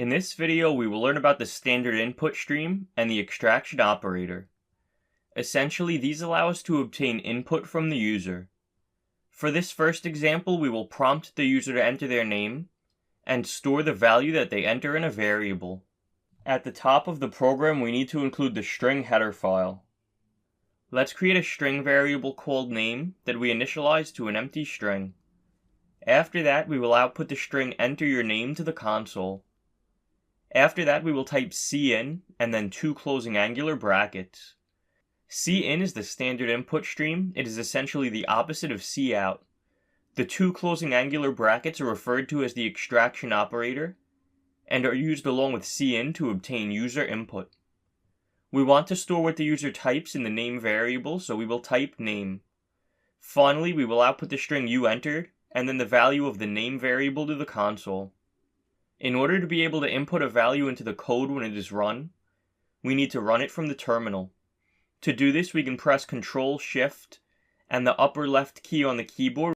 In this video, we will learn about the standard input stream and the extraction operator. Essentially, these allow us to obtain input from the user. For this first example, we will prompt the user to enter their name and store the value that they enter in a variable. At the top of the program, we need to include the string header file. Let's create a string variable called name that we initialize to an empty string. After that, we will output the string enter your name to the console. After that, we will type cin and then two closing angular brackets. Cin is the standard input stream. It is essentially the opposite of cout. The two closing angular brackets are referred to as the extraction operator and are used along with cin to obtain user input. We want to store what the user types in the name variable, so we will type name. Finally, we will output the string you entered and then the value of the name variable to the console. In order to be able to input a value into the code when it is run, we need to run it from the terminal. To do this, we can press Ctrl, Shift, and the upper left key on the keyboard